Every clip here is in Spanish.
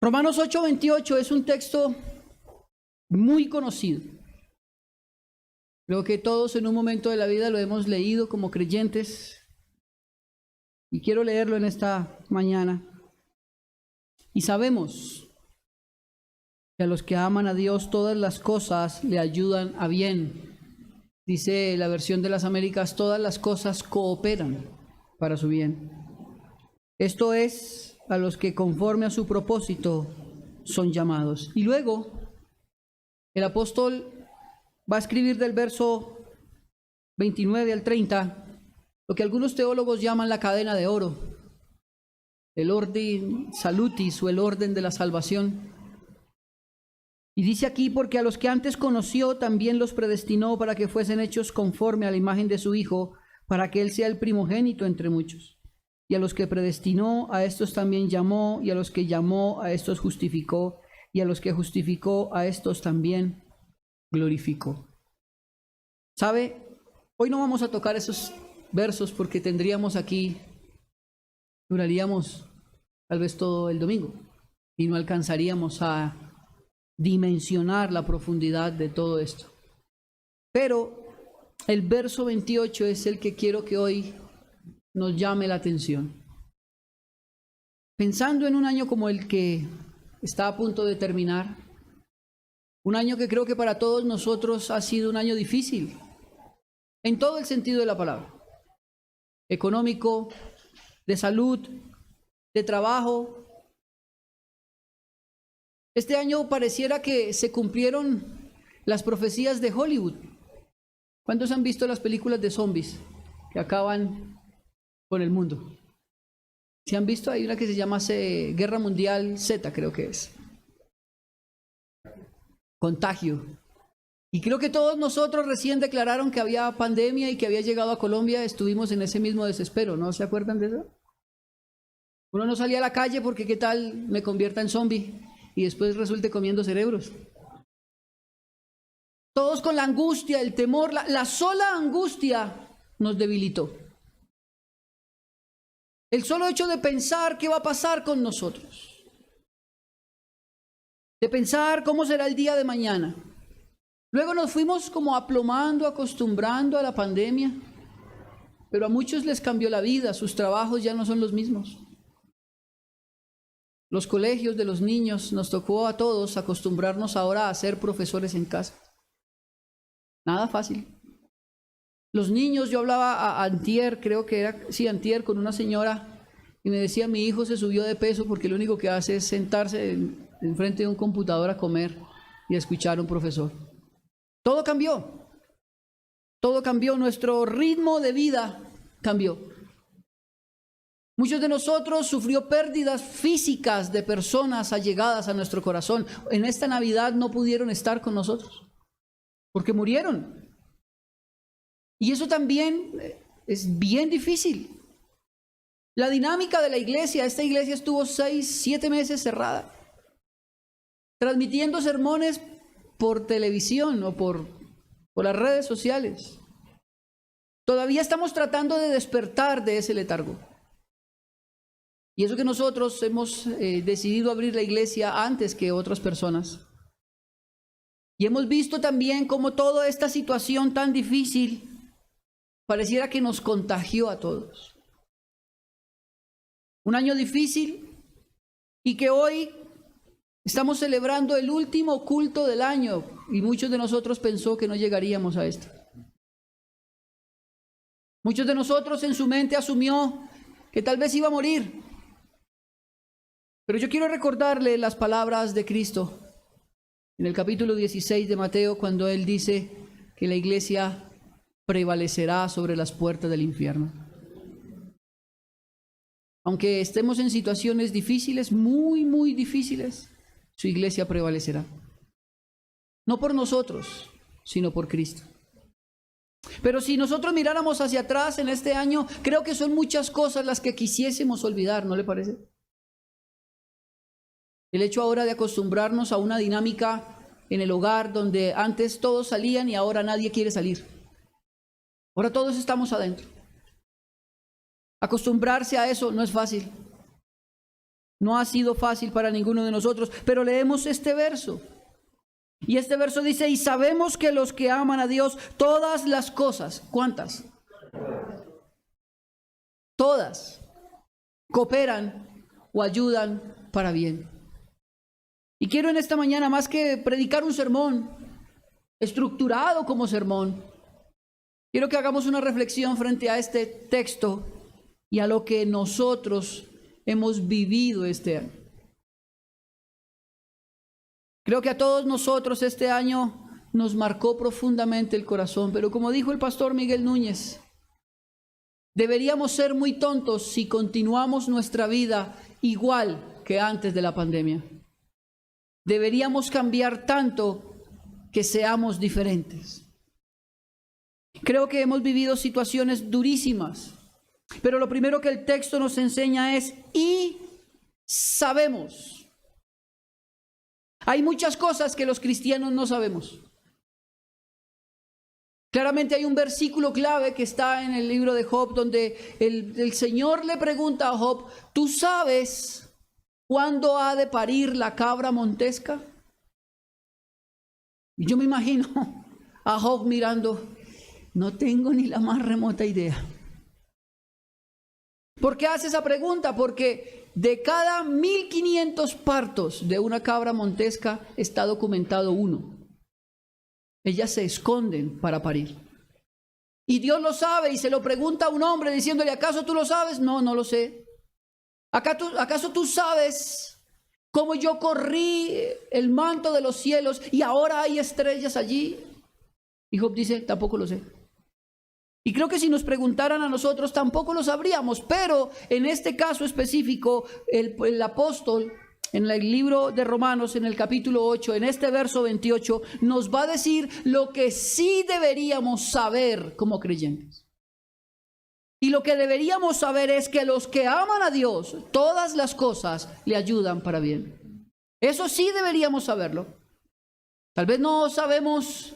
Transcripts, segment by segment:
Romanos 8:28 es un texto muy conocido. Creo que todos en un momento de la vida lo hemos leído como creyentes y quiero leerlo en esta mañana. Y sabemos que a los que aman a Dios todas las cosas le ayudan a bien. Dice la versión de las Américas, todas las cosas cooperan para su bien. Esto es, a los que conforme a su propósito son llamados. Y luego el apóstol va a escribir del verso 29 al 30 lo que algunos teólogos llaman la cadena de oro, el orden salutis o el orden de la salvación. Y dice aquí, porque a los que antes conoció también los predestinó para que fuesen hechos conforme a la imagen de su Hijo, para que Él sea el primogénito entre muchos. Y a los que predestinó, a estos también llamó, y a los que llamó, a estos justificó, y a los que justificó, a estos también glorificó. ¿Sabe? Hoy no vamos a tocar esos versos porque tendríamos aquí, duraríamos tal vez todo el domingo y no alcanzaríamos a dimensionar la profundidad de todo esto. Pero el verso 28 es el que quiero que hoy nos llame la atención. Pensando en un año como el que está a punto de terminar, un año que creo que para todos nosotros ha sido un año difícil, en todo el sentido de la palabra, económico, de salud, de trabajo. Este año pareciera que se cumplieron las profecías de Hollywood. ¿Cuántos han visto las películas de zombies que acaban con el mundo? ¿Se han visto? Hay una que se llama Guerra Mundial Z, creo que es. Contagio. Y creo que todos nosotros recién declararon que había pandemia y que había llegado a Colombia, estuvimos en ese mismo desespero, ¿no se acuerdan de eso? Uno no salía a la calle porque qué tal me convierta en zombie y después resulte comiendo cerebros. Todos con la angustia, el temor, la sola angustia nos debilitó. El solo hecho de pensar qué va a pasar con nosotros, de pensar cómo será el día de mañana. Luego nos fuimos como aplomando, acostumbrando a la pandemia, pero a muchos les cambió la vida, sus trabajos ya no son los mismos. Los colegios de los niños, nos tocó a todos acostumbrarnos ahora a ser profesores en casa. Nada fácil. Los niños, yo hablaba a antier, creo que era, sí, antier, con una señora y me decía, mi hijo se subió de peso porque lo único que hace es sentarse enfrente de un computador a comer y a escuchar a un profesor. Todo cambió, nuestro ritmo de vida cambió. Muchos de nosotros sufrió pérdidas físicas de personas allegadas a nuestro corazón. En esta Navidad no pudieron estar con nosotros porque murieron. Y eso también es bien difícil. La dinámica de la iglesia, esta iglesia estuvo 6, 7 meses cerrada, transmitiendo sermones por televisión o por las redes sociales. Todavía estamos tratando de despertar de ese letargo. Y eso que nosotros hemos decidido abrir la iglesia antes que otras personas. Y hemos visto también cómo toda esta situación tan difícil pareciera que nos contagió a todos. Un año difícil y que hoy estamos celebrando el último culto del año y muchos de nosotros pensó que no llegaríamos a esto. Muchos de nosotros en su mente asumió que tal vez iba a morir. Pero yo quiero recordarle las palabras de Cristo en el capítulo 16 de Mateo cuando Él dice que la iglesia prevalecerá sobre las puertas del infierno. Aunque estemos en situaciones difíciles, muy, muy difíciles, su iglesia prevalecerá. No por nosotros, sino por Cristo. Pero si nosotros miráramos hacia atrás en este año, creo que son muchas cosas las que quisiésemos olvidar, ¿no le parece? El hecho ahora de acostumbrarnos a una dinámica en el hogar donde antes todos salían y ahora nadie quiere salir. Ahora todos estamos adentro. Acostumbrarse a eso no es fácil. No ha sido fácil para ninguno de nosotros, pero leemos este verso. Y este verso dice, y sabemos que los que aman a Dios, todas las cosas, ¿cuántas? Todas cooperan o ayudan para bien. Y quiero en esta mañana, más que predicar un sermón estructurado como sermón, quiero que hagamos una reflexión frente a este texto y a lo que nosotros hemos vivido este año. Creo que a todos nosotros este año nos marcó profundamente el corazón, pero como dijo el pastor Miguel Núñez, deberíamos ser muy tontos si continuamos nuestra vida igual que antes de la pandemia. Deberíamos cambiar tanto que seamos diferentes. Creo que hemos vivido situaciones durísimas, pero lo primero que el texto nos enseña es, y sabemos. Hay muchas cosas que los cristianos no sabemos. Claramente hay un versículo clave que está en el libro de Job, donde el Señor le pregunta a Job, ¿tú sabes cuándo ha de parir la cabra montesca? Y yo me imagino a Job mirando, no tengo ni la más remota idea. ¿Por qué hace esa pregunta? Porque de cada 1500 partos de una cabra montesca está documentado uno. Ellas se esconden para parir. Y Dios lo sabe y se lo pregunta a un hombre diciéndole, ¿acaso tú lo sabes? No, no lo sé. ¿Acaso tú sabes cómo yo corrí el manto de los cielos y ahora hay estrellas allí? Y Job dice, tampoco lo sé. Y creo que si nos preguntaran a nosotros tampoco lo sabríamos, pero en este caso específico, el apóstol en el libro de Romanos, en el capítulo 8, en este verso 28, nos va a decir lo que sí deberíamos saber como creyentes. Y lo que deberíamos saber es que los que aman a Dios, todas las cosas le ayudan para bien. Eso sí deberíamos saberlo. Tal vez no sabemos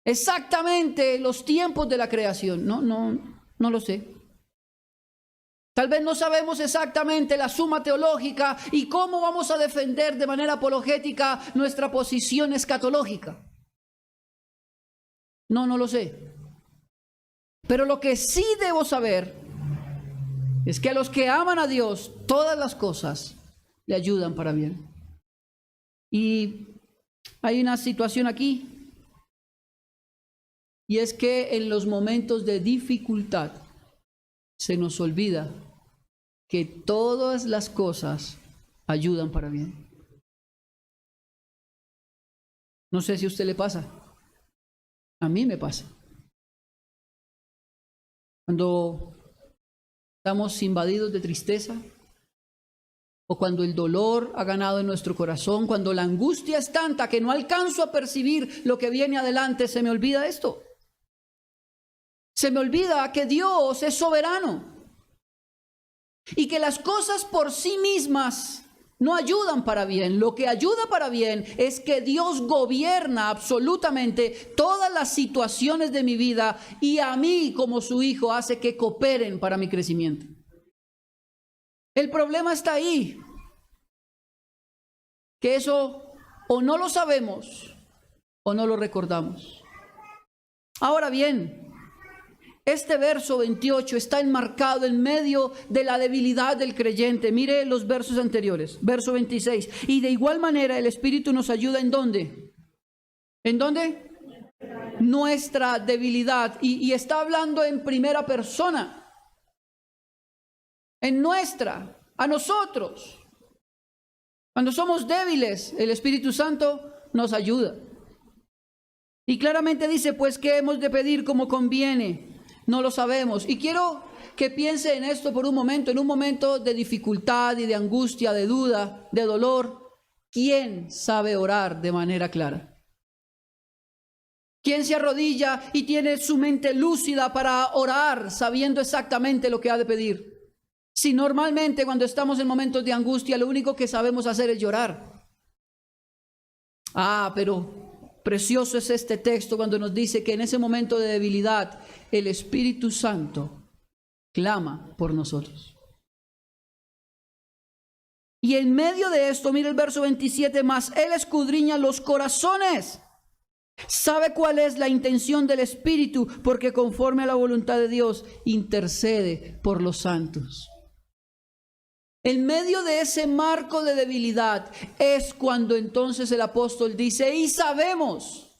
exactamente los tiempos de la creación, no lo sé. Tal vez no sabemos exactamente la suma teológica y cómo vamos a defender de manera apologética nuestra posición escatológica. No lo sé. Pero lo que sí debo saber es que a los que aman a Dios, todas las cosas le ayudan para bien. Y hay una situación aquí. Y es que en los momentos de dificultad se nos olvida que todas las cosas ayudan para bien. No sé si a usted le pasa. A mí me pasa. Cuando estamos invadidos de tristeza, o cuando el dolor ha ganado en nuestro corazón, cuando la angustia es tanta que no alcanzo a percibir lo que viene adelante, se me olvida esto. Se me olvida que Dios es soberano y que las cosas por sí mismas no ayudan para bien. Lo que ayuda para bien es que Dios gobierna absolutamente todas las situaciones de mi vida y a mí como su hijo hace que cooperen para mi crecimiento. El problema está ahí, que eso o no lo sabemos o no lo recordamos. Ahora bien, este verso 28 está enmarcado en medio de la debilidad del creyente. Mire los versos anteriores. Verso 26. Y de igual manera el Espíritu nos ayuda ¿en dónde? ¿En dónde? Nuestra debilidad. Y está hablando en primera persona. En nuestra, a nosotros. Cuando somos débiles, el Espíritu Santo nos ayuda. Y claramente dice, pues, ¿qué hemos de pedir como conviene? No lo sabemos. Y quiero que piense en esto por un momento de dificultad y de angustia, de duda, de dolor. ¿Quién sabe orar de manera clara? ¿Quién se arrodilla y tiene su mente lúcida para orar sabiendo exactamente lo que ha de pedir? Si normalmente cuando estamos en momentos de angustia lo único que sabemos hacer es llorar. Pero precioso es este texto cuando nos dice que en ese momento de debilidad el Espíritu Santo clama por nosotros. Y en medio de esto, mira el verso 27, más Él escudriña los corazones. Sabe cuál es la intención del Espíritu, porque conforme a la voluntad de Dios intercede por los santos. En medio de ese marco de debilidad es cuando entonces el apóstol dice, y sabemos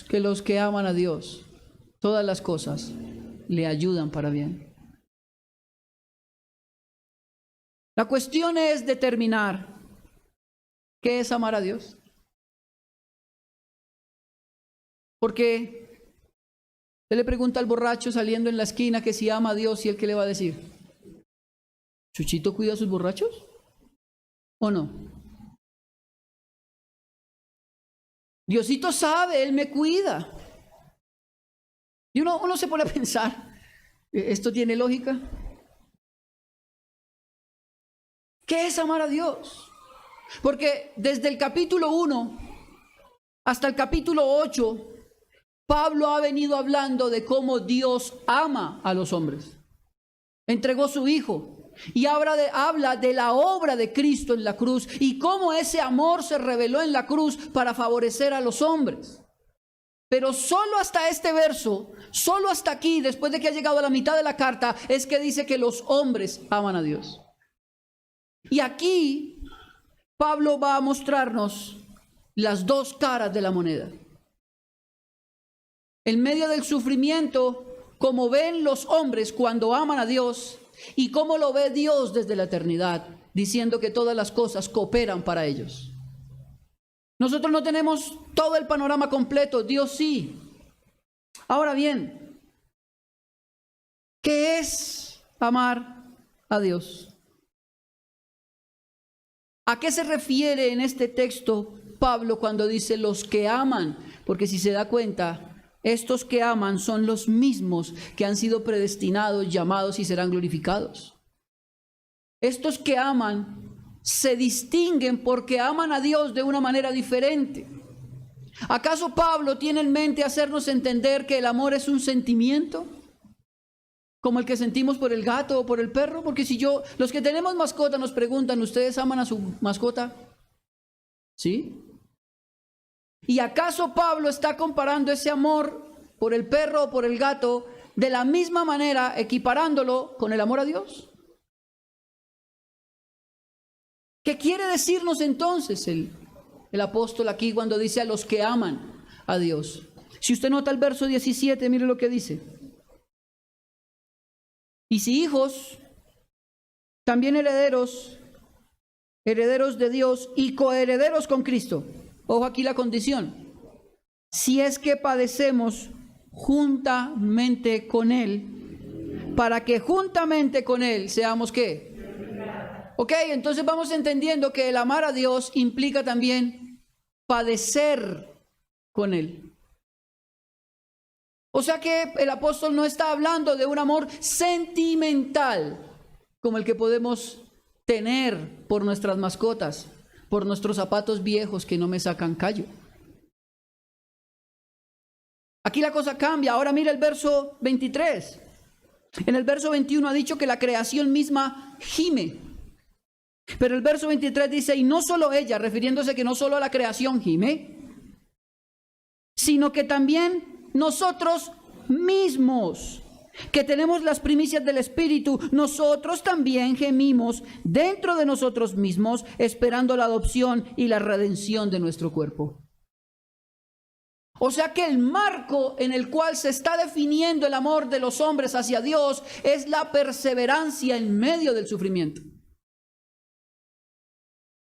que los que aman a Dios, todas las cosas le ayudan para bien. La cuestión es determinar qué es amar a Dios. Porque usted le pregunta al borracho saliendo en la esquina que si ama a Dios, ¿y él qué le va a decir? ¿Chuchito cuida a sus borrachos? ¿O no? Diosito sabe, Él me cuida. Y uno se pone a pensar, ¿esto tiene lógica? ¿Qué es amar a Dios? Porque desde el capítulo 1 hasta el capítulo 8, Pablo ha venido hablando de cómo Dios ama a los hombres. Entregó su Hijo y habla de la obra de Cristo en la cruz y cómo ese amor se reveló en la cruz para favorecer a los hombres. Pero solo hasta este verso, solo hasta aquí, después de que ha llegado a la mitad de la carta, es que dice que los hombres aman a Dios. Y aquí Pablo va a mostrarnos las dos caras de la moneda. En medio del sufrimiento, como ven los hombres cuando aman a Dios y cómo lo ve Dios desde la eternidad, diciendo que todas las cosas cooperan para ellos. Nosotros no tenemos todo el panorama completo, Dios sí. Ahora bien, ¿qué es amar a Dios? ¿A qué se refiere en este texto Pablo cuando dice los que aman? Porque si se da cuenta, estos que aman son los mismos que han sido predestinados, llamados y serán glorificados. Estos que aman se distinguen porque aman a Dios de una manera diferente. ¿Acaso Pablo tiene en mente hacernos entender que el amor es un sentimiento? Como el que sentimos por el gato o por el perro. Porque si los que tenemos mascota nos preguntan, ¿ustedes aman a su mascota? ¿Sí? ¿Y acaso Pablo está comparando ese amor por el perro o por el gato de la misma manera, equiparándolo con el amor a Dios? ¿Qué quiere decirnos entonces el apóstol aquí cuando dice a los que aman a Dios? Si usted nota el verso 17, mire lo que dice. Y si hijos, también herederos de Dios y coherederos con Cristo. Ojo aquí la condición. Si es que padecemos juntamente con Él, para que juntamente con Él seamos ¿qué? Ok, entonces vamos entendiendo que el amar a Dios implica también padecer con Él. O sea que el apóstol no está hablando de un amor sentimental como el que podemos tener por nuestras mascotas, por nuestros zapatos viejos que no me sacan callo. Aquí la cosa cambia. Ahora mira el verso 23. En el verso 21 ha dicho que la creación misma gime. Pero el verso 23 dice, y no solo ella, refiriéndose que no solo a la creación gime, sino que también nosotros mismos, que tenemos las primicias del Espíritu, nosotros también gemimos dentro de nosotros mismos, esperando la adopción y la redención de nuestro cuerpo. O sea que el marco en el cual se está definiendo el amor de los hombres hacia Dios es la perseverancia en medio del sufrimiento.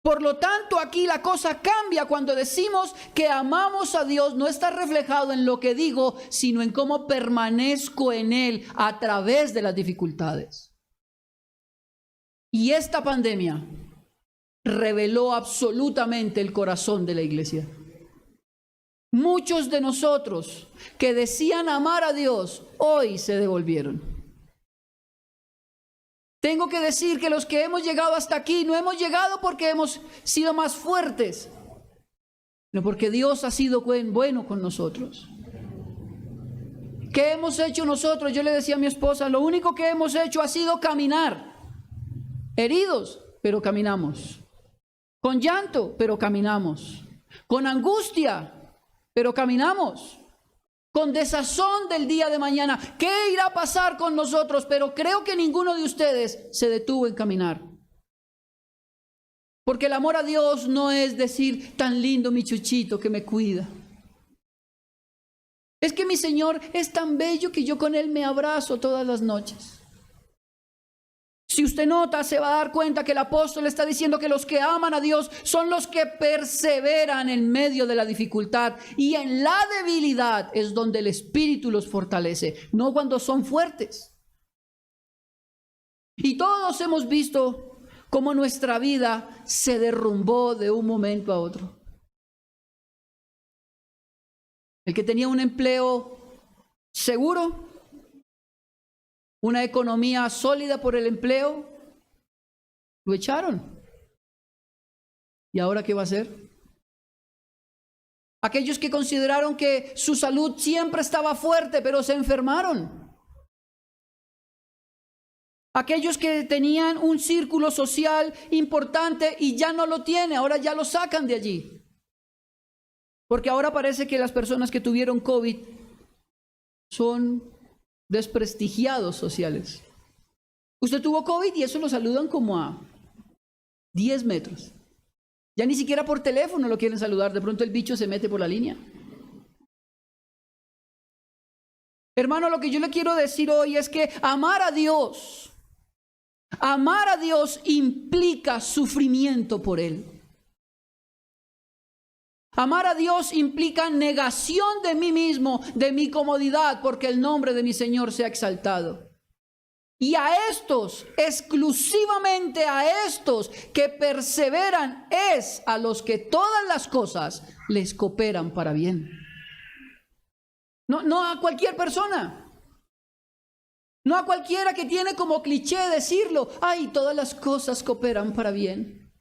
Por lo tanto, aquí la cosa cambia cuando decimos que amamos a Dios. No está reflejado en lo que digo, sino en cómo permanezco en Él a través de las dificultades. Y esta pandemia reveló absolutamente el corazón de la iglesia. Muchos de nosotros que decían amar a Dios, hoy se devolvieron. Tengo que decir que los que hemos llegado hasta aquí no hemos llegado porque hemos sido más fuertes, sino porque Dios ha sido bueno con nosotros. ¿Qué hemos hecho nosotros? Yo le decía a mi esposa, lo único que hemos hecho ha sido caminar. heridos, pero caminamos. Con llanto, pero caminamos. Con angustia, pero caminamos. Con desazón del día de mañana. ¿Qué irá a pasar con nosotros? Pero creo que ninguno de ustedes se detuvo en caminar. Porque el amor a Dios no es decir, tan lindo mi chuchito que me cuida. Es que mi Señor es tan bello que yo con Él me abrazo todas las noches. Si usted nota, se va a dar cuenta que el apóstol está diciendo que los que aman a Dios son los que perseveran en medio de la dificultad. Y en la debilidad es donde el Espíritu los fortalece, no cuando son fuertes. Y todos hemos visto cómo nuestra vida se derrumbó de un momento a otro. El que tenía un empleo seguro, una economía sólida por el empleo, lo echaron. ¿Y ahora qué va a hacer? Aquellos que consideraron que su salud siempre estaba fuerte, pero se enfermaron. Aquellos que tenían un círculo social importante y ya no lo tiene, ahora ya lo sacan de allí. Porque ahora parece que las personas que tuvieron COVID son desprestigiados sociales. Usted tuvo COVID y eso lo saludan como a 10 metros. Ya ni siquiera por teléfono lo quieren saludar. De pronto el bicho se mete por la línea. Hermano, lo que yo le quiero decir hoy es que amar a Dios implica sufrimiento por Él. Amar a Dios implica negación de mí mismo, de mi comodidad, porque el nombre de mi Señor sea exaltado. Y a estos, exclusivamente a estos que perseveran, es a los que todas las cosas les cooperan para bien. No a cualquier persona. No a cualquiera que tiene como cliché decirlo. Ay, todas las cosas cooperan para bien.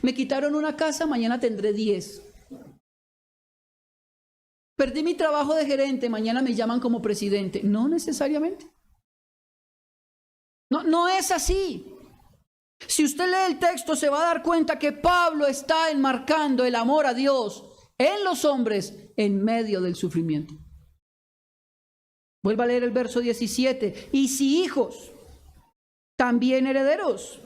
Me quitaron una casa, mañana tendré 10. Perdí mi trabajo de gerente, mañana me llaman como presidente. No necesariamente. No es así. Si usted lee el texto se va a dar cuenta que Pablo está enmarcando el amor a Dios en los hombres en medio del sufrimiento. Vuelva a leer el verso 17. Y si hijos, también herederos,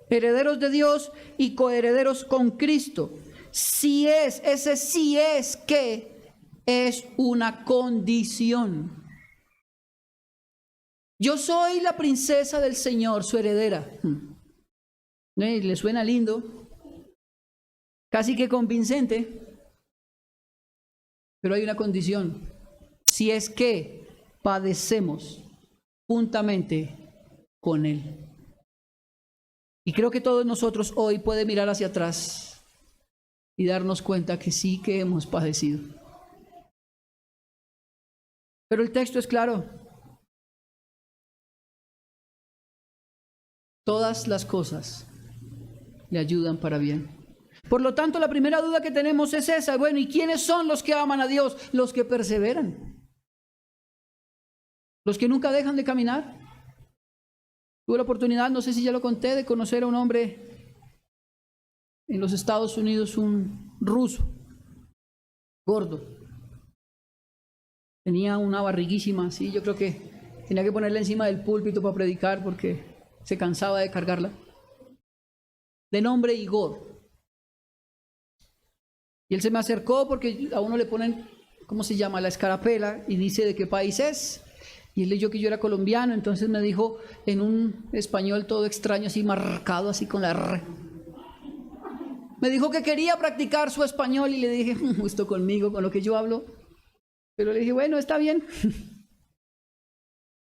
herederos de Dios y coherederos con Cristo. Si es, ese sí es que es una condición. Yo soy la princesa del Señor, su heredera. ¿Le suena lindo? Casi que convincente. Pero hay una condición. Si es que padecemos juntamente con Él. Y creo que todos nosotros hoy podemos mirar hacia atrás y darnos cuenta que sí que hemos padecido. Pero el texto es claro. Todas las cosas le ayudan para bien. Por lo tanto, la primera duda que tenemos es esa. Bueno, ¿y quiénes son los que aman a Dios? Los que perseveran. Los que nunca dejan de caminar. Tuve la oportunidad, no sé si ya lo conté, de conocer a un hombre en los Estados Unidos, un ruso, gordo. Tenía una barriguísima, sí, yo creo que tenía que ponerla encima del púlpito para predicar porque se cansaba de cargarla. De nombre Igor. Y él se me acercó porque a uno le ponen, ¿cómo se llama? La escarapela y dice de qué país es. Y él leyó que yo era colombiano, entonces me dijo en un español todo extraño, así marcado, así con la R. Me dijo que quería practicar su español y le dije, justo conmigo, con lo que yo hablo. Pero le dije, bueno, está bien.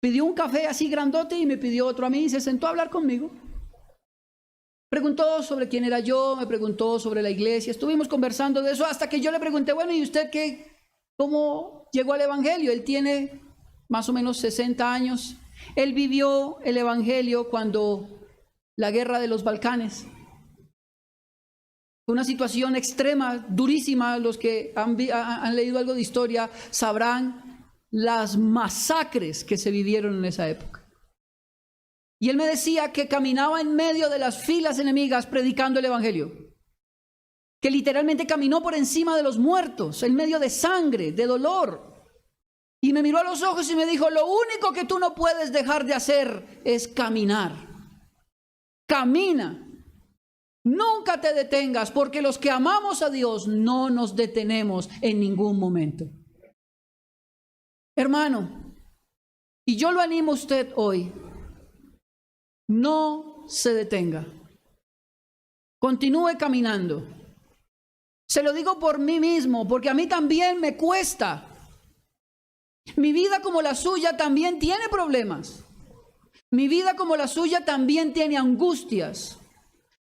Pidió un café así grandote y me pidió otro a mí y se sentó a hablar conmigo. Preguntó sobre quién era yo, me preguntó sobre la iglesia, estuvimos conversando de eso hasta que yo le pregunté, bueno, ¿y usted cómo llegó al evangelio? Él tiene más o menos 60 años. Él vivió el evangelio cuando la guerra de los Balcanes. Una situación extrema, durísima. Los que han leído algo de historia sabrán las masacres que se vivieron en esa época. Y él me decía que caminaba en medio de las filas enemigas predicando el evangelio. Que literalmente caminó por encima de los muertos, en medio de sangre, de dolor. Y me miró a los ojos y me dijo, lo único que tú no puedes dejar de hacer es caminar. Camina. Nunca te detengas, porque los que amamos a Dios no nos detenemos en ningún momento. Hermano, y yo lo animo a usted hoy, no se detenga. Continúe caminando. Se lo digo por mí mismo, porque a mí también me cuesta. Mi vida como la suya también tiene problemas. Mi vida como la suya también tiene angustias.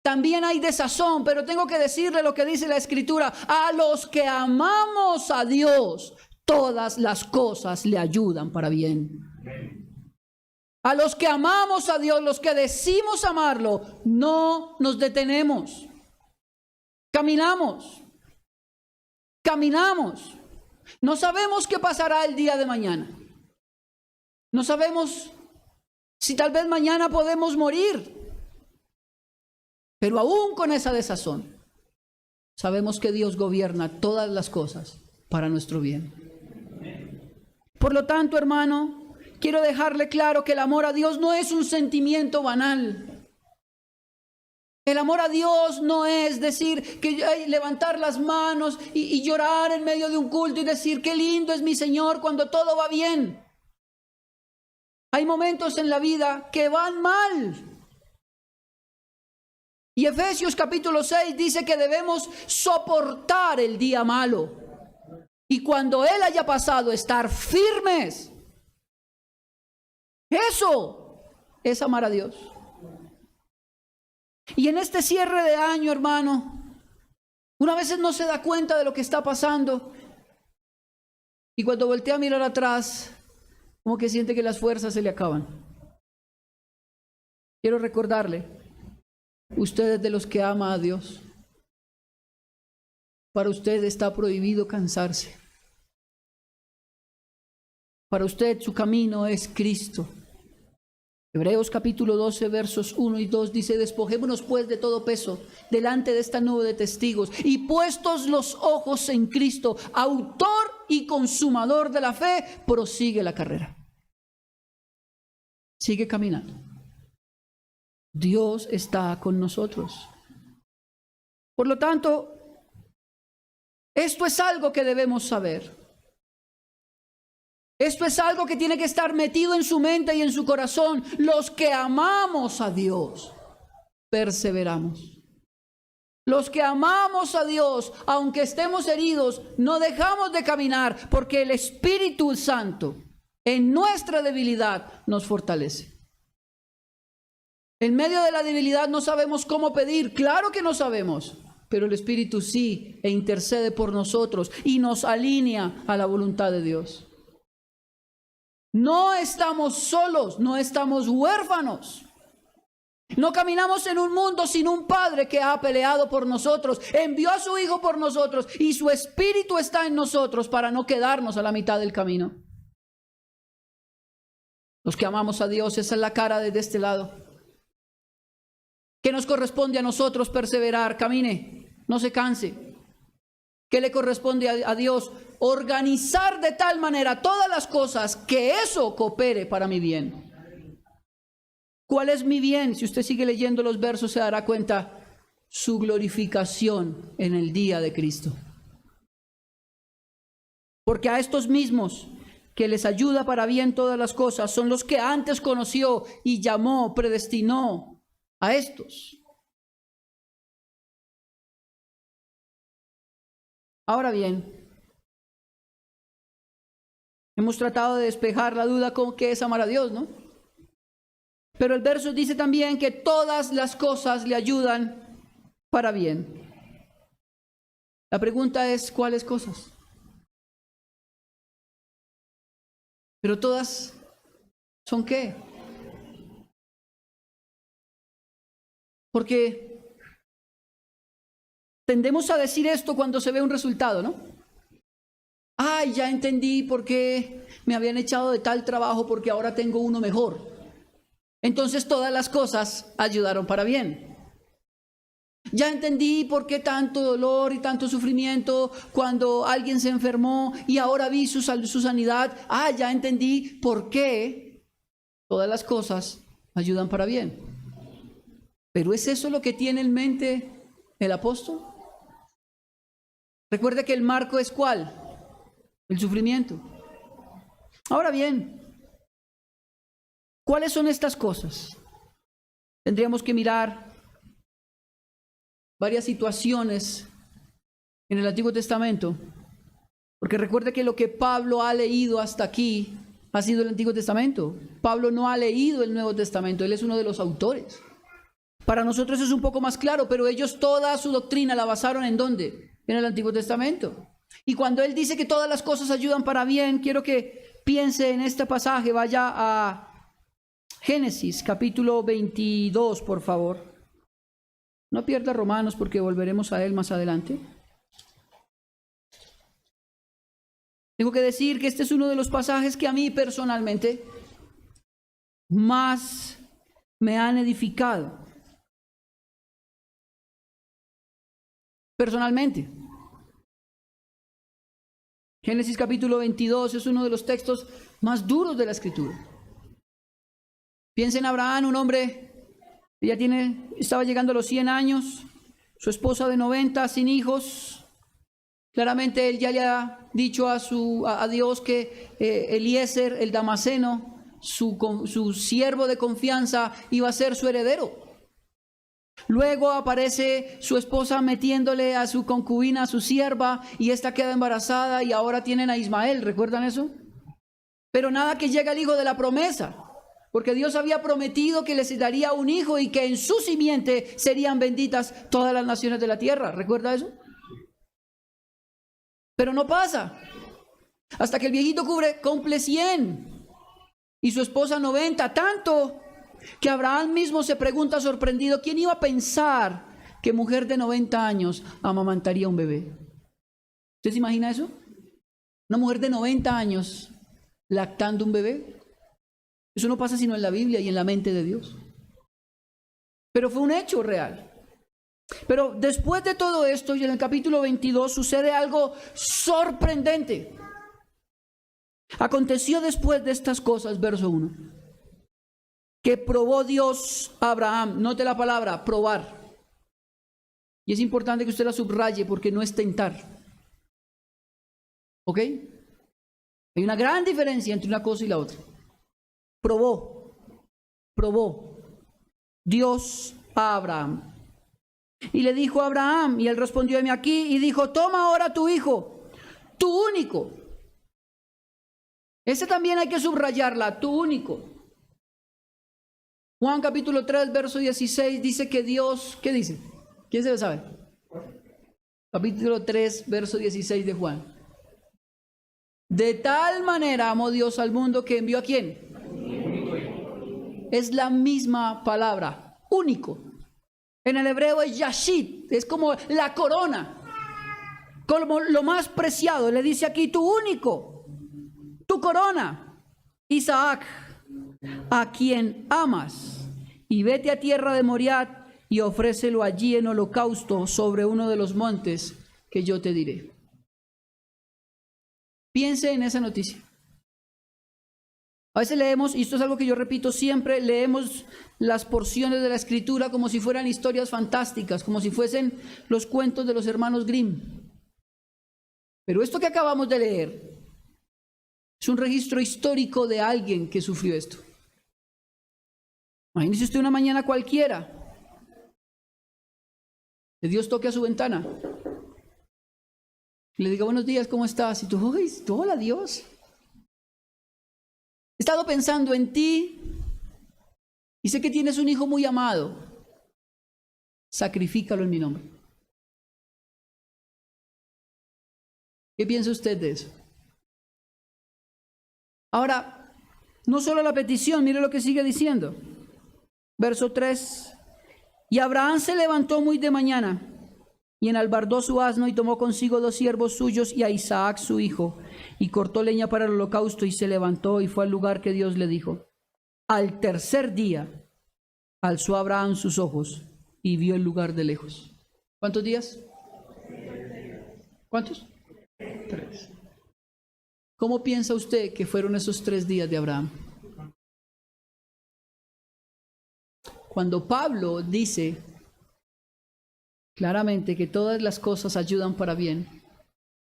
También hay desazón, pero tengo que decirle lo que dice la Escritura. A los que amamos a Dios, todas las cosas le ayudan para bien. A los que amamos a Dios, los que decimos amarlo, no nos detenemos. Caminamos. Caminamos. No sabemos qué pasará el día de mañana. No sabemos si tal vez mañana podemos morir. Pero aún con esa desazón, sabemos que Dios gobierna todas las cosas para nuestro bien. Por lo tanto, hermano, quiero dejarle claro que el amor a Dios no es un sentimiento banal. El amor a Dios no es decir que levantar las manos y llorar en medio de un culto y decir qué lindo es mi Señor cuando todo va bien. Hay momentos en la vida que van mal. Y Efesios capítulo 6 dice que debemos soportar el día malo. Y cuando él haya pasado, estar firmes. Eso es amar a Dios. Y en este cierre de año, hermano, una vez no se da cuenta de lo que está pasando. Y cuando voltea a mirar atrás, como que siente que las fuerzas se le acaban. Quiero recordarle, usted es de los que ama a Dios. Para usted está prohibido cansarse. Para usted su camino es Cristo. Hebreos capítulo 12 versos 1 y 2 dice, despojémonos pues de todo peso delante de esta nube de testigos y puestos los ojos en Cristo, autor y consumador de la fe, prosigue la carrera. Sigue caminando. Dios está con nosotros. Por lo tanto, esto es algo que debemos saber. Esto es algo que tiene que estar metido en su mente y en su corazón. Los que amamos a Dios, perseveramos. Los que amamos a Dios, aunque estemos heridos, no dejamos de caminar porque el Espíritu Santo en nuestra debilidad nos fortalece. En medio de la debilidad no sabemos cómo pedir, claro que no sabemos, pero el Espíritu sí e intercede por nosotros y nos alinea a la voluntad de Dios. No estamos solos, no estamos huérfanos. No caminamos en un mundo sin un Padre que ha peleado por nosotros, envió a su Hijo por nosotros y su Espíritu está en nosotros para no quedarnos a la mitad del camino. Los que amamos a Dios, esa es la cara de este lado. ¿Qué nos corresponde a nosotros? Perseverar, camine, no se canse. ¿Qué le corresponde a Dios? Organizar de tal manera todas las cosas que eso coopere para mi bien. ¿Cuál es mi bien? Si usted sigue leyendo los versos se dará cuenta, su glorificación en el día de Cristo. Porque a estos mismos que les ayuda para bien todas las cosas son los que antes conoció y llamó, predestinó a estos. Ahora bien, hemos tratado de despejar la duda con qué es amar a Dios, ¿no? Pero el verso dice también que todas las cosas le ayudan para bien. La pregunta es, ¿cuáles cosas? Pero todas ¿son qué? Porque tendemos a decir esto cuando se ve un resultado, ¿no? Ay, ya entendí por qué me habían echado de tal trabajo porque ahora tengo uno mejor. entonces todas las cosas ayudaron para bien. Ya entendí por qué tanto dolor y tanto sufrimiento cuando alguien se enfermó y ahora vi su sanidad. Ya entendí por qué todas las cosas ayudan para bien. ¿Pero es eso lo que tiene en mente el apóstol? Recuerde que el marco es ¿cuál? El sufrimiento. Ahora bien, ¿cuáles son estas cosas? Tendríamos que mirar varias situaciones en el Antiguo Testamento, porque recuerde que lo que Pablo ha leído hasta aquí ha sido el Antiguo Testamento. Pablo no ha leído el Nuevo Testamento, él es uno de los autores. Para nosotros es un poco más claro, pero ellos toda su doctrina la basaron ¿en dónde? En el Antiguo Testamento. Y cuando él dice que todas las cosas ayudan para bien, quiero que piense en este pasaje, vaya a Génesis capítulo 22, por favor. No pierda Romanos porque volveremos a él más adelante. Tengo que decir que este es uno de los pasajes que a mí personalmente más me han edificado. Personalmente. Génesis capítulo 22 es uno de los textos más duros de la Escritura. Piensa en Abraham, un hombre que estaba llegando a los 100 años, su esposa de 90, sin hijos. Claramente él ya le ha dicho a Dios que Eliezer, el damaseno, su siervo de confianza, iba a ser su heredero. Luego aparece su esposa metiéndole a su concubina, a su sierva, y ésta queda embarazada y ahora tienen a Ismael, ¿recuerdan eso? Pero nada que llegue el hijo de la promesa, porque Dios había prometido que les daría un hijo y que en su simiente serían benditas todas las naciones de la tierra, ¿recuerda eso? Pero no pasa, hasta que el viejito cumple 100 y su esposa 90, tanto que Abraham mismo se pregunta sorprendido, ¿quién iba a pensar que mujer de 90 años amamantaría un bebé? ¿Usted se imagina eso? Una mujer de 90 años lactando un bebé. Eso no pasa sino en la Biblia y en la mente de Dios. Pero fue un hecho real. Pero después de todo esto, y en el capítulo 22, sucede algo sorprendente. Aconteció después de estas cosas, verso 1. Que probó Dios a Abraham. Note la palabra, probar. Y es importante que usted la subraye porque no es tentar. ¿Ok? Hay una gran diferencia entre una cosa y la otra. Probó Dios a Abraham. Y le dijo a Abraham, y él respondió: heme aquí, y dijo: toma ahora tu hijo, tu único. Ese también hay que subrayarla, tu único. Juan capítulo 3, verso 16 dice que Dios, ¿qué dice? ¿Quién se lo sabe? Capítulo 3, verso 16 de Juan. De tal manera amó Dios al mundo que envió ¿a quién? Es la misma palabra, único. En el hebreo es yashit, es como la corona, como lo más preciado. Le dice aquí: tu único, tu corona, Isaac, a quien amas, y vete a tierra de Moriah y ofrécelo allí en holocausto sobre uno de los montes que yo te diré. Piense en esa noticia. A veces leemos, y esto es algo que yo repito siempre, leemos las porciones de la Escritura como si fueran historias fantásticas, como si fuesen los cuentos de los hermanos Grimm. Pero esto que acabamos de leer es un registro histórico de alguien que sufrió esto. Imagínese usted una mañana cualquiera, que Dios toque a su ventana y le diga: buenos días, ¿cómo estás? Y tú: hola Dios, he estado pensando en ti y sé que tienes un hijo muy amado, sacrifícalo en mi nombre. ¿Qué piensa usted de eso? Ahora, no solo la petición, mire lo que sigue diciendo. Verso 3. Y Abraham se levantó muy de mañana y enalbardó su asno y tomó consigo 2 siervos suyos y a Isaac su hijo, y cortó leña para el holocausto y se levantó y fue al lugar que Dios le dijo. Al tercer día, alzó Abraham sus ojos y vio el lugar de lejos. ¿Cuántos días? ¿Cuántos? 3. ¿Cómo piensa usted que fueron esos 3 días de Abraham? Cuando Pablo dice claramente que todas las cosas ayudan para bien,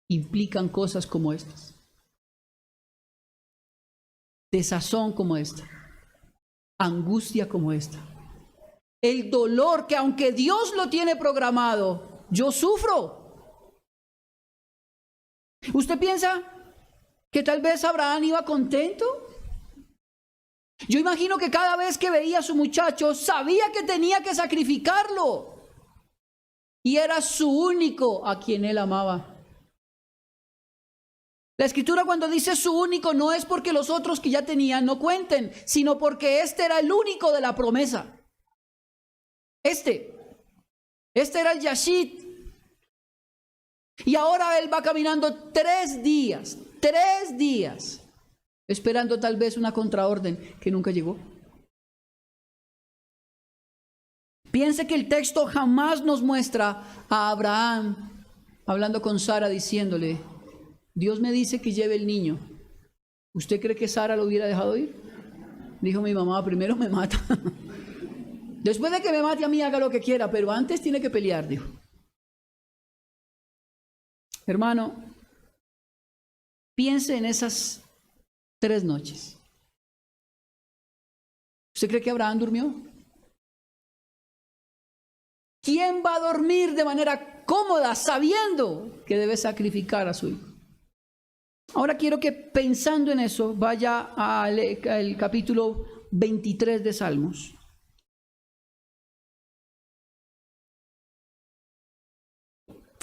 implican cosas como estas. Desazón como esta. Angustia como esta. El dolor que aunque Dios lo tiene programado, yo sufro. ¿Usted piensa que tal vez Abraham iba contento? Yo imagino que cada vez que veía a su muchacho, sabía que tenía que sacrificarlo. Y era su único a quien él amaba. La Escritura cuando dice su único no es porque los otros que ya tenían no cuenten, sino porque este era el único de la promesa. Este era el Yashid. Y ahora él va caminando 3 días, esperando tal vez una contraorden que nunca llegó. Piense que el texto jamás nos muestra a Abraham hablando con Sara diciéndole, Dios me dice que lleve el niño. ¿Usted cree que Sara lo hubiera dejado ir? Dijo mi mamá, primero me mata. Después de que me mate a mí, haga lo que quiera, pero antes tiene que pelear, dijo. Hermano, piense en esas 3 noches. ¿Usted cree que Abraham durmió? ¿Quién va a dormir de manera cómoda sabiendo que debe sacrificar a su hijo? Ahora quiero que pensando en eso vaya al capítulo 23 de Salmos.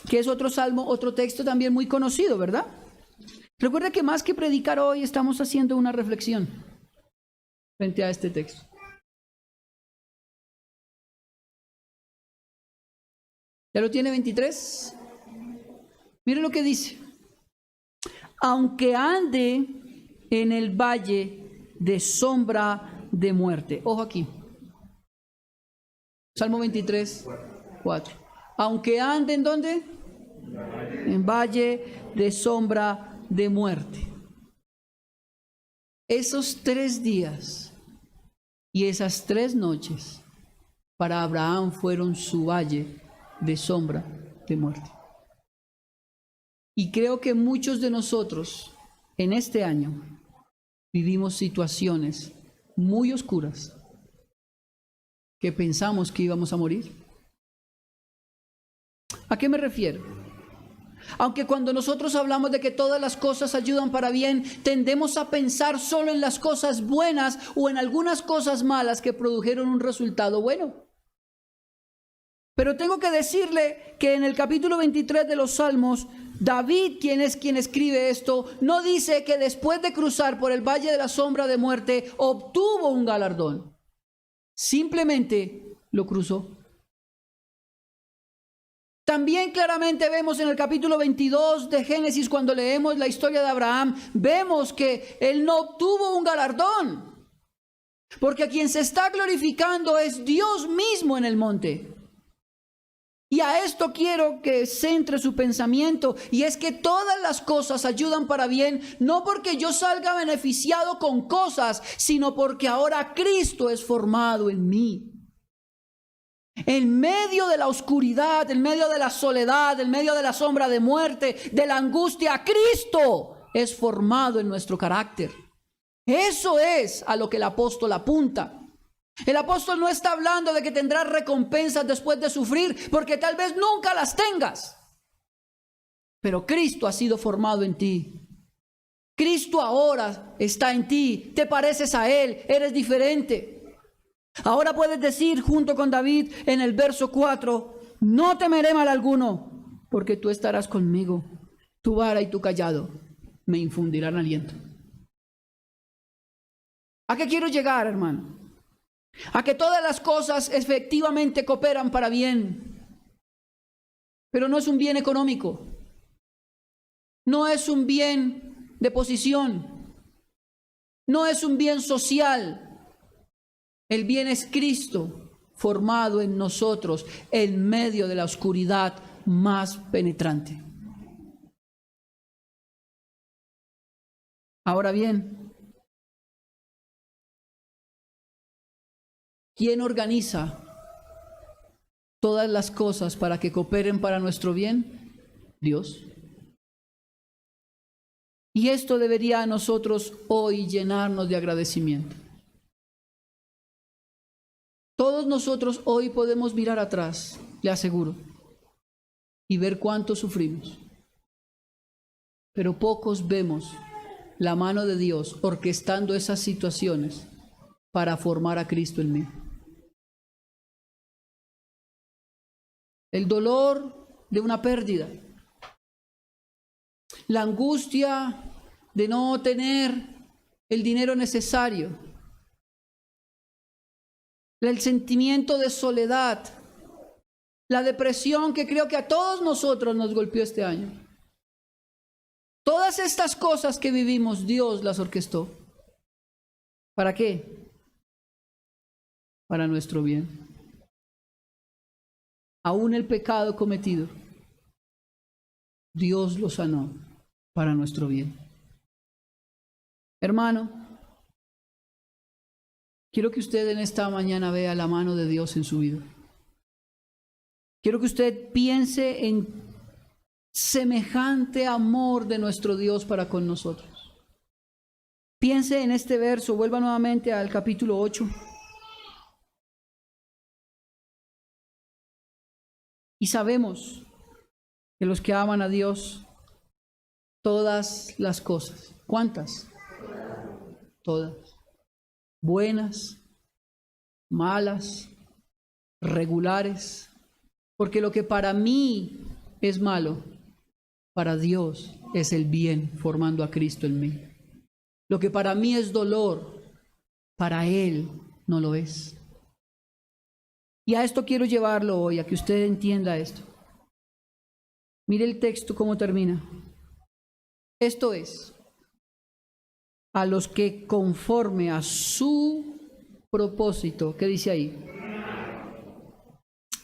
Que es otro salmo, otro texto también muy conocido, ¿verdad? Recuerda que más que predicar hoy estamos haciendo una reflexión frente a este texto. ¿Ya lo tiene 23? Mire lo que dice. Aunque ande en el valle de sombra de muerte. Ojo aquí. Salmo 23, 4. Aunque ande en ¿dónde? En valle de sombra de muerte. Esos 3 días y esas 3 noches para Abraham fueron su valle de sombra de muerte. Y creo que muchos de nosotros en este año vivimos situaciones muy oscuras que pensamos que íbamos a morir. ¿A qué me refiero? Aunque cuando nosotros hablamos de que todas las cosas ayudan para bien, tendemos a pensar solo en las cosas buenas o en algunas cosas malas que produjeron un resultado bueno. Pero tengo que decirle que en el capítulo 23 de los Salmos, David, quien escribe esto, no dice que después de cruzar por el valle de la sombra de muerte obtuvo un galardón. Simplemente lo cruzó. También claramente vemos en el capítulo 22 de Génesis, cuando leemos la historia de Abraham, vemos que él no obtuvo un galardón, porque a quien se está glorificando es Dios mismo en el monte. Y a esto quiero que centre su pensamiento, y es que todas las cosas ayudan para bien, no porque yo salga beneficiado con cosas, sino porque ahora Cristo es formado en mí. En medio de la oscuridad, en medio de la soledad, en medio de la sombra de muerte, de la angustia, Cristo es formado en nuestro carácter. Eso es a lo que el apóstol apunta. El apóstol no está hablando de que tendrás recompensas después de sufrir, porque tal vez nunca las tengas. Pero Cristo ha sido formado en ti. Cristo ahora está en ti, te pareces a Él, eres diferente. Ahora puedes decir junto con David en el verso 4, no temeré mal alguno, porque tú estarás conmigo, tu vara y tu cayado me infundirán aliento. ¿A qué quiero llegar, hermano? A que todas las cosas efectivamente cooperan para bien, pero no es un bien económico, no es un bien de posición, no es un bien social, El bien es Cristo formado en nosotros en medio de la oscuridad más penetrante. Ahora bien, ¿quién organiza todas las cosas para que cooperen para nuestro bien? Dios. Y esto debería a nosotros hoy llenarnos de agradecimiento. Todos nosotros hoy podemos mirar atrás, le aseguro, y ver cuánto sufrimos. Pero pocos vemos la mano de Dios orquestando esas situaciones para formar a Cristo en mí. El dolor de una pérdida, la angustia de no tener el dinero necesario, el sentimiento de soledad, la depresión que creo que a todos nosotros nos golpeó este año. Todas estas cosas que vivimos, Dios las orquestó. ¿Para qué? Para nuestro bien. Aún el pecado cometido, Dios lo sanó para nuestro bien. Hermano, quiero que usted en esta mañana vea la mano de Dios en su vida. Quiero que usted piense en semejante amor de nuestro Dios para con nosotros. Piense en este verso, vuelva nuevamente al capítulo 8. Y sabemos que los que aman a Dios, todas las cosas, ¿cuántas? Todas. Buenas, malas, regulares, porque lo que para mí es malo, para Dios es el bien formando a Cristo en mí. Lo que para mí es dolor, para Él no lo es. Y a esto quiero llevarlo hoy, a que usted entienda esto. Mire el texto cómo termina. Esto es, a los que conforme a su propósito, ¿qué dice ahí?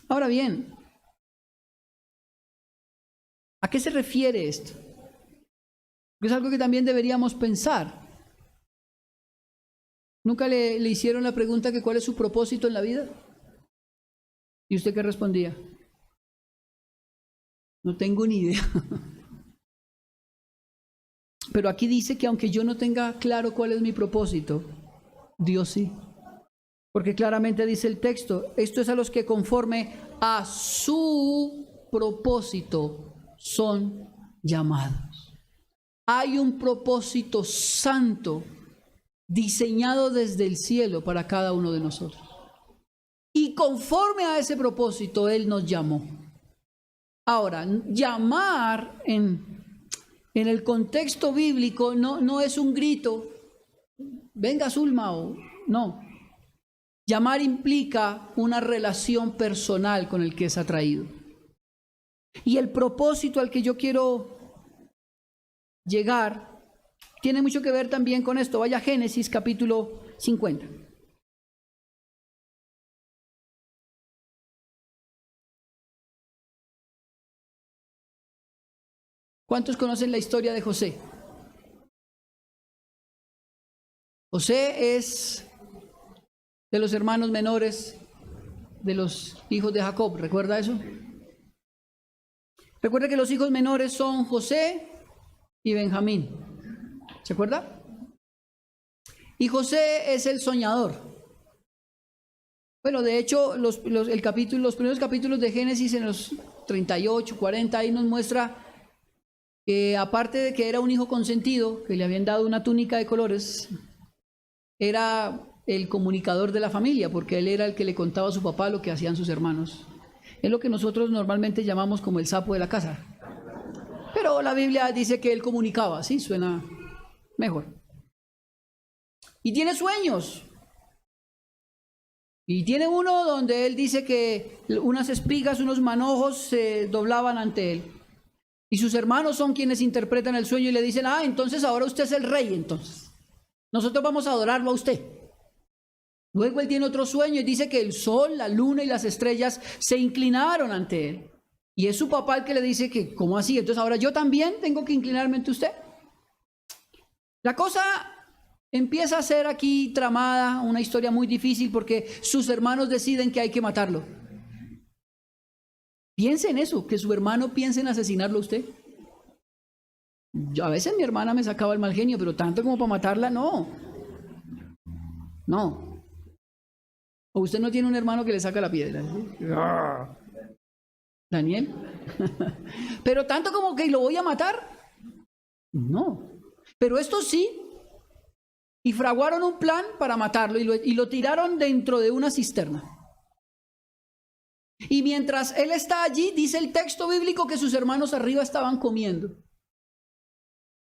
Ahora bien, ¿a qué se refiere esto? Porque es algo que también deberíamos pensar. ¿Nunca le hicieron la pregunta que cuál es su propósito en la vida? ¿Y usted qué respondía? No tengo ni idea. Pero aquí dice que aunque yo no tenga claro cuál es mi propósito, Dios sí. Porque claramente dice el texto, esto es a los que conforme a su propósito son llamados. Hay un propósito santo diseñado desde el cielo para cada uno de nosotros. Y conforme a ese propósito, Él nos llamó. Ahora, llamar en el contexto bíblico no es un grito, venga Zulma, o no. Llamar implica una relación personal con el que es atraído. Y el propósito al que yo quiero llegar tiene mucho que ver también con esto. Vaya a Génesis capítulo 50. ¿Cuántos conocen la historia de José? José es de los hermanos menores de los hijos de Jacob. ¿Recuerda eso? Recuerda que los hijos menores son José y Benjamín. ¿Se acuerda? Y José es el soñador. Bueno, de hecho, los primeros capítulos de Génesis, en los 38, 40, ahí nos muestra que aparte de que era un hijo consentido, que le habían dado una túnica de colores, era el comunicador de la familia, porque él era el que le contaba a su papá lo que hacían sus hermanos. Es lo que nosotros normalmente llamamos como el sapo de la casa. Pero la Biblia dice que él comunicaba, ¿sí? Suena mejor. Y tiene sueños. Y tiene uno donde él dice que unas espigas, unos manojos se doblaban ante él. Y sus hermanos son quienes interpretan el sueño y le dicen, entonces ahora usted es el rey, entonces. Nosotros vamos a adorarlo a usted. Luego él tiene otro sueño y dice que el sol, la luna y las estrellas se inclinaron ante él. Y es su papá el que le dice que, ¿cómo así? Entonces ahora yo también tengo que inclinarme ante usted. La cosa empieza a ser aquí tramada, una historia muy difícil porque sus hermanos deciden que hay que matarlo. Piense en eso, que su hermano piense en asesinarlo a usted. A veces mi hermana me sacaba el mal genio, pero tanto como para matarla, no. No. O usted no tiene un hermano que le saca la piedra. ¿Sí? Daniel. Pero tanto como que lo voy a matar. No. Pero esto sí. Y fraguaron un plan para matarlo y lo tiraron dentro de una cisterna. Y mientras él está allí, dice el texto bíblico que sus hermanos arriba estaban comiendo.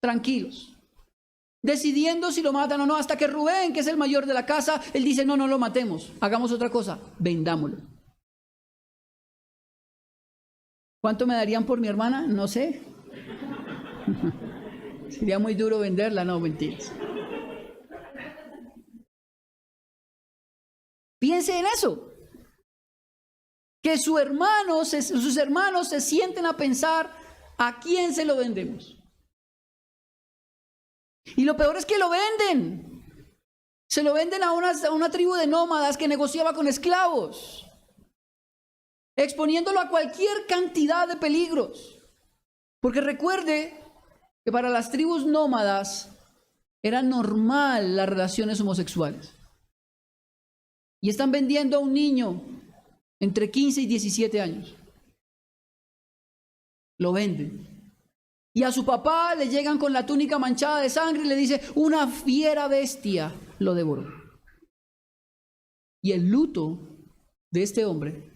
Tranquilos. Decidiendo si lo matan o no, hasta que Rubén, que es el mayor de la casa, él dice, no lo matemos, hagamos otra cosa, vendámoslo. ¿Cuánto me darían por mi hermana? No sé. Sería muy duro venderla, no, mentiras. Piense en eso. Que sus hermanos se sienten a pensar, ¿a quién se lo vendemos? Y lo peor es que lo venden. Se lo venden a una tribu de nómadas que negociaba con esclavos, exponiéndolo a cualquier cantidad de peligros. Porque recuerde que para las tribus nómadas era normal las relaciones homosexuales. Y están vendiendo a un niño entre 15 y 17 años. Lo venden. Y a su papá le llegan con la túnica manchada de sangre y le dice, una fiera bestia lo devoró. Y el luto de este hombre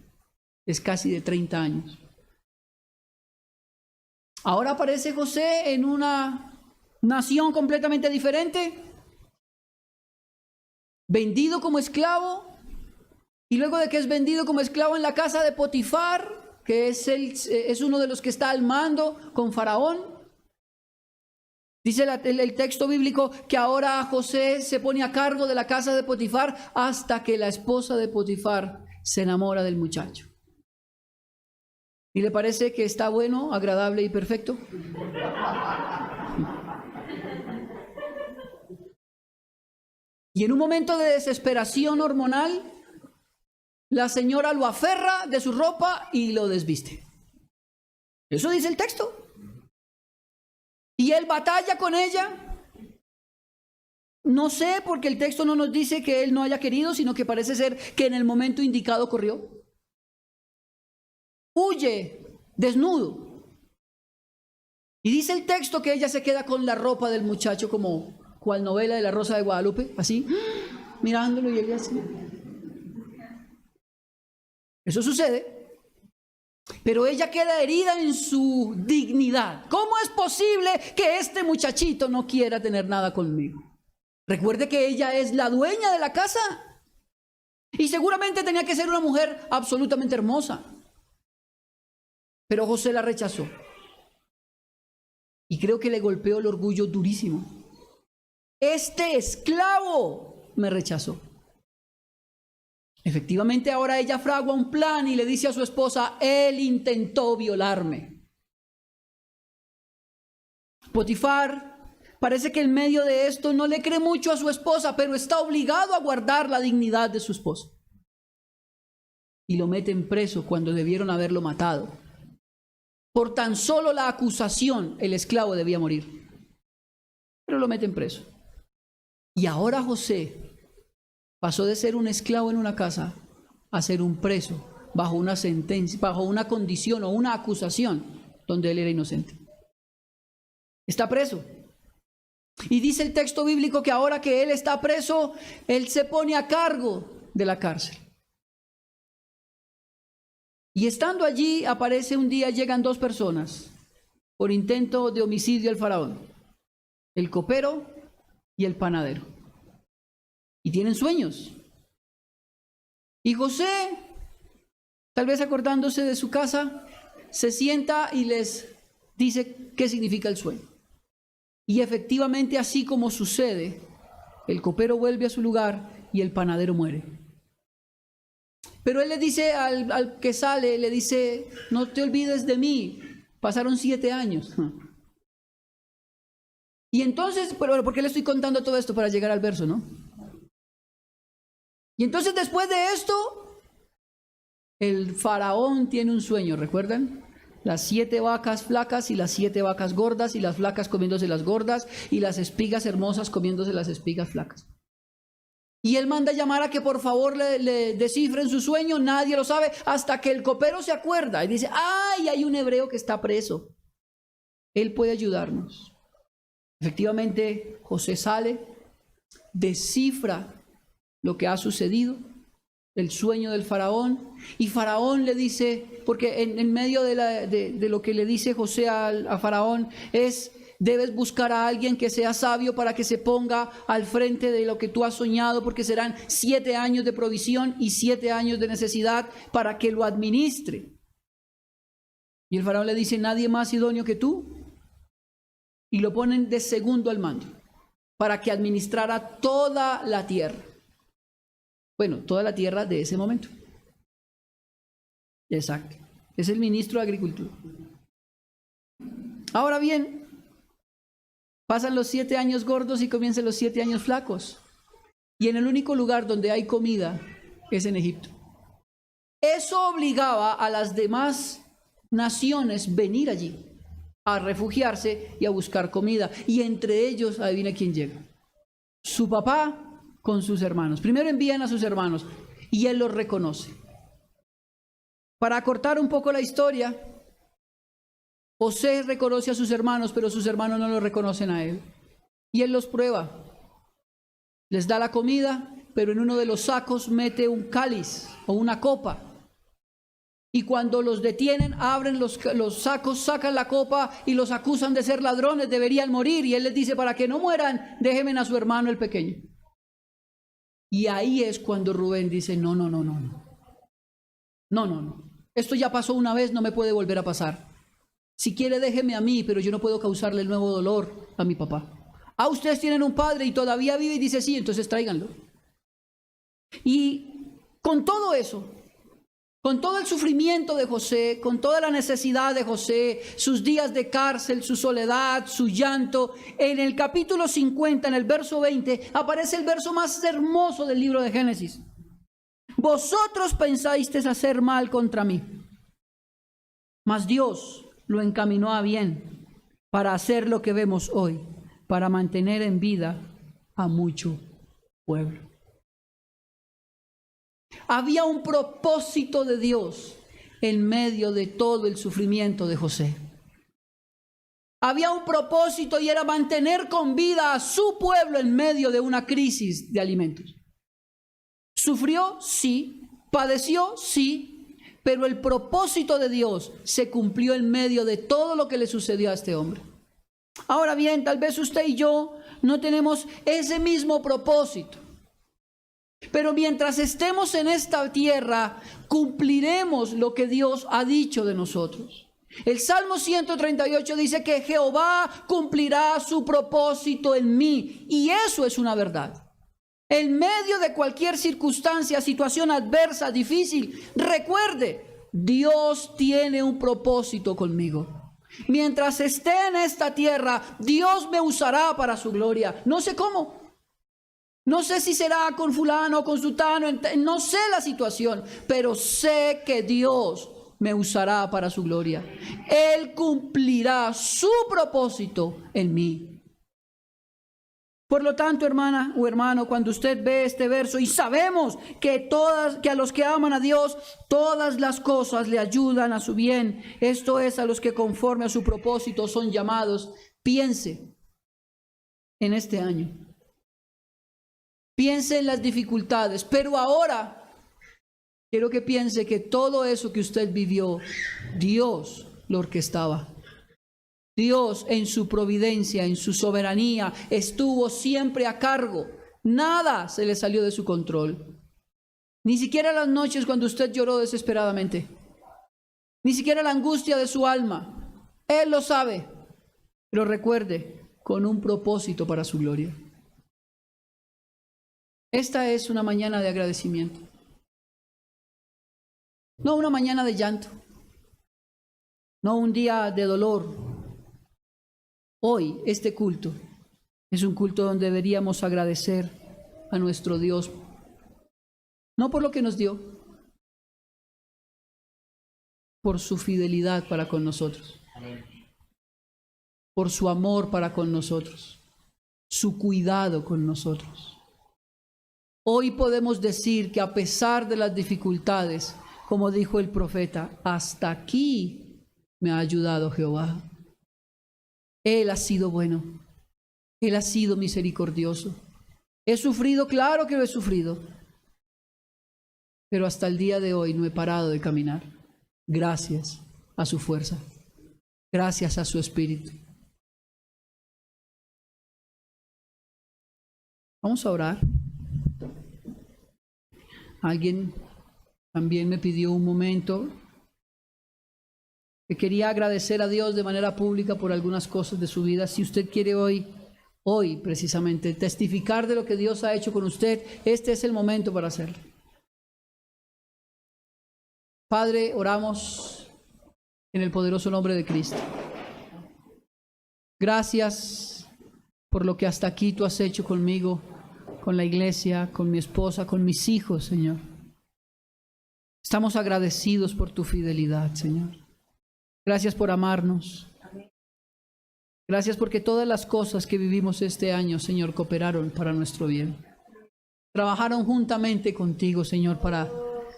es casi de 30 años. Ahora aparece José en una nación completamente diferente, vendido como esclavo, y luego de que es vendido como esclavo en la casa de Potifar, que es uno de los que está al mando con Faraón. Dice el texto bíblico que ahora José se pone a cargo de la casa de Potifar hasta que la esposa de Potifar se enamora del muchacho. ¿Y le parece que está bueno, agradable y perfecto? Y en un momento de desesperación hormonal, la señora lo aferra de su ropa y lo desviste. Eso dice el texto. Y él batalla con ella. No sé, porque el texto no nos dice que él no haya querido, sino que parece ser que en el momento indicado corrió. Huye desnudo. Y dice el texto que ella se queda con la ropa del muchacho como cual novela de La Rosa de Guadalupe, así, mirándolo y ella así. Eso sucede. Pero ella queda herida en su dignidad. ¿Cómo es posible que este muchachito no quiera tener nada conmigo? Recuerde que ella es la dueña de la casa. Y seguramente tenía que ser una mujer absolutamente hermosa. Pero José la rechazó. Y creo que le golpeó el orgullo durísimo. Este esclavo me rechazó. Efectivamente, ahora ella fragua un plan y le dice a su esposa, él intentó violarme. Potifar parece que en medio de esto no le cree mucho a su esposa, pero está obligado a guardar la dignidad de su esposa. Y lo meten preso cuando debieron haberlo matado. Por tan solo la acusación, el esclavo debía morir. Pero lo meten preso. Y ahora José pasó de ser un esclavo en una casa a ser un preso bajo una sentencia, bajo una condición o una acusación donde él era inocente. Está preso. Y dice el texto bíblico que ahora que él está preso, él se pone a cargo de la cárcel. Y estando allí, aparece un día, llegan dos personas por intento de homicidio al faraón, el copero y el panadero. Y tienen sueños. Y José, tal vez acordándose de su casa, se sienta y les dice qué significa el sueño. Y efectivamente, así como sucede, el copero vuelve a su lugar y el panadero muere. Pero él le dice al que sale, le dice, no te olvides de mí. Pasaron 7 años. Y entonces, pero ¿por qué le estoy contando todo esto? Para llegar al verso, ¿no? Y entonces después de esto, el faraón tiene un sueño, ¿recuerdan? Las 7 vacas flacas y las 7 vacas gordas, y las flacas comiéndose las gordas, y las espigas hermosas comiéndose las espigas flacas. Y él manda llamar a que por favor le descifren su sueño, nadie lo sabe, hasta que el copero se acuerda y dice, ¡ay, hay un hebreo que está preso! Él puede ayudarnos. Efectivamente, José sale, descifra lo que ha sucedido, el sueño del faraón, y faraón le dice, porque en medio de lo que le dice José a faraón es, debes buscar a alguien que sea sabio para que se ponga al frente de lo que tú has soñado, porque serán 7 años de provisión y 7 años de necesidad para que lo administre. Y el faraón le dice, nadie más idóneo que tú, y lo ponen de segundo al mando, para que administrara toda la tierra. Bueno, toda la tierra de ese momento. Exacto. Es el ministro de Agricultura. Ahora bien, pasan los 7 años gordos y comienzan los 7 años flacos. Y en el único lugar donde hay comida es en Egipto. Eso obligaba a las demás naciones venir allí, a refugiarse y a buscar comida. Y entre ellos, adivina quién llega. Su papá con sus hermanos. Primero envían a sus hermanos y él los reconoce. Para acortar un poco la historia, José reconoce a sus hermanos, pero sus hermanos no lo reconocen a él. Y él los prueba. Les da la comida, pero en uno de los sacos mete un cáliz o una copa. Y cuando los detienen, abren los sacos, sacan la copa y los acusan de ser ladrones, deberían morir. Y él les dice, para que no mueran, déjenme a su hermano el pequeño. Y ahí es cuando Rubén dice, no. Esto ya pasó una vez, no me puede volver a pasar. Si quiere, déjeme a mí, pero yo no puedo causarle el nuevo dolor a mi papá. Ah, ustedes tienen un padre y todavía vive, y dice, sí, entonces tráiganlo. Y con todo eso, con todo el sufrimiento de José, con toda la necesidad de José, sus días de cárcel, su soledad, su llanto, en el capítulo 50, en el verso 20, aparece el verso más hermoso del libro de Génesis. Vosotros pensasteis hacer mal contra mí, mas Dios lo encaminó a bien para hacer lo que vemos hoy, para mantener en vida a mucho pueblo. Había un propósito de Dios en medio de todo el sufrimiento de José. Había un propósito y era mantener con vida a su pueblo en medio de una crisis de alimentos. ¿Sufrió? Sí. ¿Padeció? Sí. Pero el propósito de Dios se cumplió en medio de todo lo que le sucedió a este hombre. Ahora bien, tal vez usted y yo no tenemos ese mismo propósito. Pero mientras estemos en esta tierra, cumpliremos lo que Dios ha dicho de nosotros. El Salmo 138 dice que Jehová cumplirá su propósito en mí. Y eso es una verdad. En medio de cualquier circunstancia, situación adversa, difícil, recuerde, Dios tiene un propósito conmigo. Mientras esté en esta tierra, Dios me usará para su gloria. No sé cómo. No sé si será con fulano o con sutano, no sé la situación, pero sé que Dios me usará para su gloria. Él cumplirá su propósito en mí. Por lo tanto, hermana o hermano, cuando usted ve este verso y sabemos que a los que aman a Dios, todas las cosas le ayudan a su bien, esto es, a los que conforme a su propósito son llamados, piense en este año. Piense en las dificultades, pero ahora quiero que piense que todo eso que usted vivió, Dios lo orquestaba. Dios en su providencia, en su soberanía, estuvo siempre a cargo. Nada se le salió de su control. Ni siquiera las noches cuando usted lloró desesperadamente. Ni siquiera la angustia de su alma. Él lo sabe. Pero recuerde, con un propósito para su gloria. Esta es una mañana de agradecimiento. No una mañana de llanto. No un día de dolor. Hoy, este culto es un culto donde deberíamos agradecer a nuestro Dios. No por lo que nos dio, por su fidelidad para con nosotros. Por su amor para con nosotros. Su cuidado con nosotros. Hoy podemos decir que a pesar de las dificultades, como dijo el profeta, hasta aquí me ha ayudado Jehová. Él ha sido bueno. Él ha sido misericordioso. He sufrido, claro que lo he sufrido. Pero hasta el día de hoy no he parado de caminar. Gracias a su fuerza. Gracias a su espíritu. Vamos a orar. Alguien también me pidió un momento que quería agradecer a Dios de manera pública por algunas cosas de su vida. Si usted quiere hoy precisamente, testificar de lo que Dios ha hecho con usted, este es el momento para hacerlo. Padre, oramos en el poderoso nombre de Cristo. Gracias por lo que hasta aquí tú has hecho conmigo, con la iglesia, con mi esposa, con mis hijos, Señor. Estamos agradecidos por tu fidelidad, Señor. Gracias por amarnos. Gracias porque todas las cosas que vivimos este año, Señor, cooperaron para nuestro bien. Trabajaron juntamente contigo, Señor, para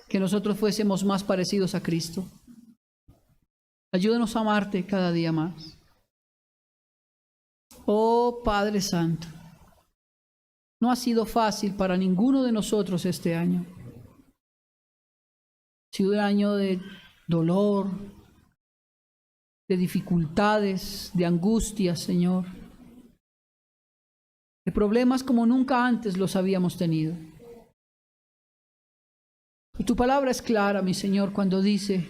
que nosotros fuésemos más parecidos a Cristo. Ayúdanos a amarte cada día más. Oh Padre Santo, no ha sido fácil para ninguno de nosotros este año. Ha sido un año de dolor, de dificultades, de angustias, Señor, de problemas como nunca antes los habíamos tenido. Y tu palabra es clara, mi Señor, cuando dice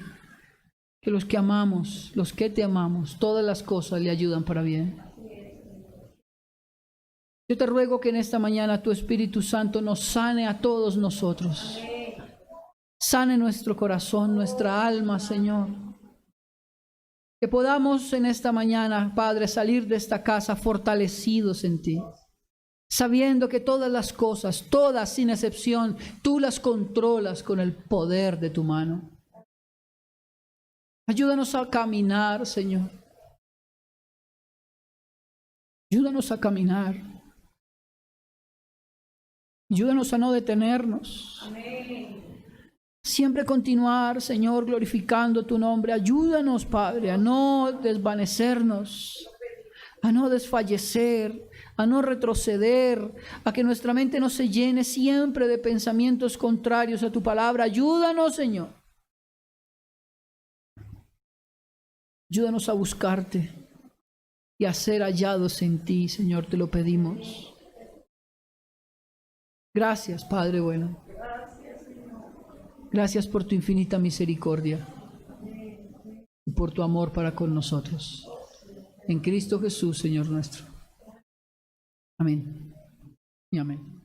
que los que amamos, los que te amamos, todas las cosas le ayudan para bien. Yo te ruego que en esta mañana tu Espíritu Santo nos sane a todos nosotros. Sane nuestro corazón, nuestra alma, Señor. Que podamos en esta mañana, Padre, salir de esta casa fortalecidos en ti, sabiendo que todas las cosas, todas sin excepción, tú las controlas con el poder de tu mano. Ayúdanos a caminar, Señor. Ayúdanos a caminar. Ayúdanos a no detenernos. Amén. Siempre continuar, Señor, glorificando tu nombre. Ayúdanos, Padre, a no desvanecernos, a no desfallecer, a no retroceder, a que nuestra mente no se llene siempre de pensamientos contrarios a tu palabra. Ayúdanos, Señor. Ayúdanos a buscarte y a ser hallados en ti, Señor, te lo pedimos. Gracias, Padre bueno. Gracias por tu infinita misericordia y por tu amor para con nosotros. En Cristo Jesús, Señor nuestro. Amén y amén.